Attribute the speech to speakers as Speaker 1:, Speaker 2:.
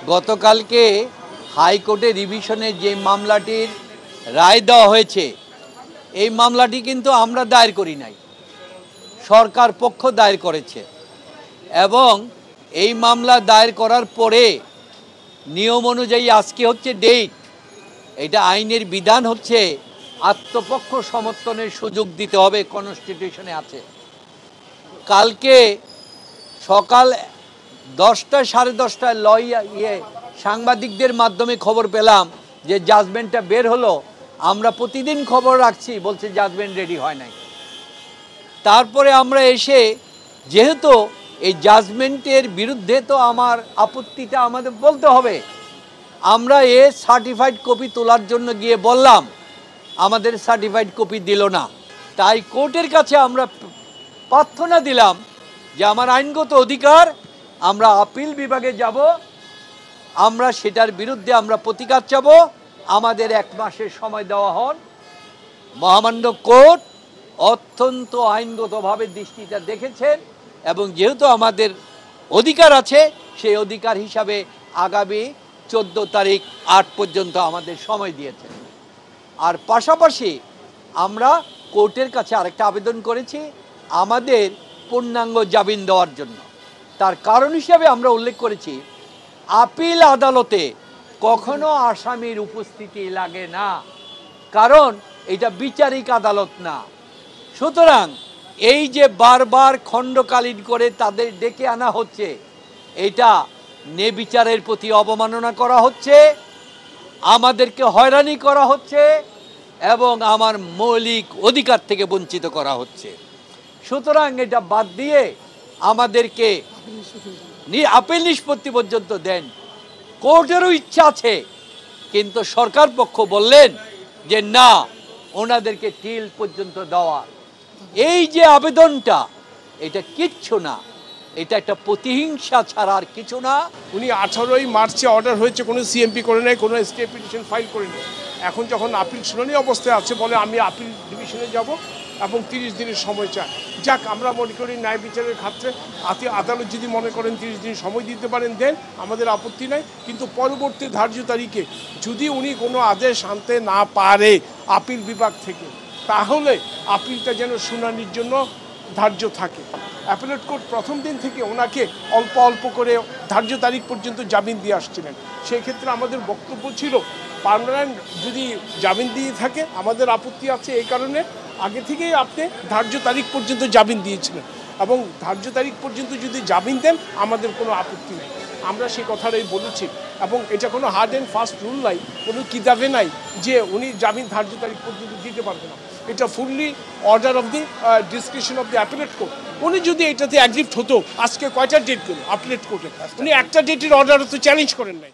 Speaker 1: গতকালকে হাইকোর্টে রিভিশনের যে মামলাটির রায় দেওয়া হয়েছে, এই মামলাটি কিন্তু আমরা দায়ের করি নাই, সরকার পক্ষ দায়ের করেছে। এবং এই মামলা দায়ের করার পরে নিয়ম অনুযায়ী আজকে হচ্ছে ডেট, এটা আইনের বিধান হচ্ছে আত্মপক্ষ সমর্থনের সুযোগ দিতে হবে, কনস্টিটিউশনে আছে। কালকে সকাল 10টা সাড়ে 10টায় সাংবাদিকদের মাধ্যমে খবর পেলাম যে জাজমেন্টটা বের হলো। আমরা প্রতিদিন খবর রাখছি, বলছে জাজমেন্ট রেডি হয় নাই। তারপরে আমরা এসে, যেহেতু এই জাজমেন্টের বিরুদ্ধে তো আমার আপত্তিটা আমাদের বলতে হবে, আমরা সার্টিফাইড কপি তোলার জন্য গিয়ে বললাম, আমাদের সার্টিফাইড কপি দিল না। তাই কোর্টের কাছে আমরা প্রার্থনা দিলাম যে আমার আইনগত অধিকার, আমরা আপিল বিভাগে যাব, আমরা সেটার বিরুদ্ধে আমরা প্রতিকার চাব। আমাদের 1 মাসের সময় দেওয়া হন। মহামান্য কোর্ট অত্যন্ত আইনগতভাবে দৃষ্টিটা দেখেছেন এবং যেহেতু আমাদের অধিকার আছে, সেই অধিকার হিসাবে আগামী 14 তারিখ 8 পর্যন্ত আমাদের সময় দিয়েছেন। আর পাশাপাশি আমরা কোর্টের কাছে আরেকটা আবেদন করেছি, আমাদের পূর্ণাঙ্গ জামিন দেওয়ার জন্য। তার কারণ হিসাবে আমরা উল্লেখ করেছি, আপিল আদালতে কখনো আসামির উপস্থিতি লাগে না, কারণ এটা বিচারিক আদালত না। সুতরাং এই যে বারবার খণ্ডকালীন করে তাদের ডেকে আনা হচ্ছে, এটা ন্যায়বিচারের প্রতি অবমাননা করা হচ্ছে, আমাদেরকে হয়রানি করা হচ্ছে এবং আমার মৌলিক অধিকার থেকে বঞ্চিত করা হচ্ছে। সুতরাং এটা বাদ দিয়ে আমাদেরকে আপিল নিষ্পত্তি পর্যন্ত দেন। কোর্টেরও ইচ্ছা আছে, কিন্তু সরকার পক্ষ বললেন যে না, ওনাদেরকে টিল পর্যন্ত দেওয়া। এই যে আবেদনটা, এটা কিচ্ছু না, এটা একটা প্রতিহিংসা ছাড়া আর কিছু না।
Speaker 2: উনি 18ই মার্চে অর্ডার হয়েছে, কোনো সিএমপি করে নেয়, কোনো স্টে পিটিশন ফাইল করে নেয়। এখন যখন আপিল শুনানি অবস্থায় আছে, বলে আমি আপিল ডিভিশনে যাব এবং 30 দিনের সময় চাই। যাক, আমরা মনে করি ন্যায় বিচারের ক্ষেত্রে আদালত যদি মনে করেন 30 দিন সময় দিতে পারেন, দেন, আমাদের আপত্তি নাই। কিন্তু পরবর্তী ধার্য তারিখে যদি উনি কোনো আদেশ আনতে না পারে আপিল বিভাগ থেকে, তাহলে আপিলটা যেন শুনানির জন্য ধার্য থাকে। অ্যাপিলেট কোর্ট প্রথম দিন থেকে ওনাকে অল্প অল্প করে ধার্য তারিখ পর্যন্ত জামিন দিয়ে আসছিলেন। সেই ক্ষেত্রে আমাদের বক্তব্য ছিল, পার্মানেন্ট যদি জামিন দিয়ে থাকে আমাদের আপত্তি আছে, এই কারণে আগে থেকেই আপনি ধার্য তারিখ পর্যন্ত জামিন দিয়েছিলেন এবং ধার্য তারিখ পর্যন্ত যদি জামিন দেন আমাদের কোনো আপত্তি নেই। আমরা সেই কথাটাই বলেছি এবং এটা কোনো হার্ড অ্যান্ড ফাস্ট রুল নাই, কোনো কিতাবে নাই যে উনি জামিন ধার্য তারিখ পর্যন্ত দিতে পারবে না। এটা fully order of the description of the appellate court. উনি যদি এটাতে অ্যাগ্রিভড হতো, আজকে কয়টা ডেট গেল অ্যাপিলেট কোর্টে, উনি একটা ডেটের অর্ডার তো চ্যালেঞ্জ করেন নাই।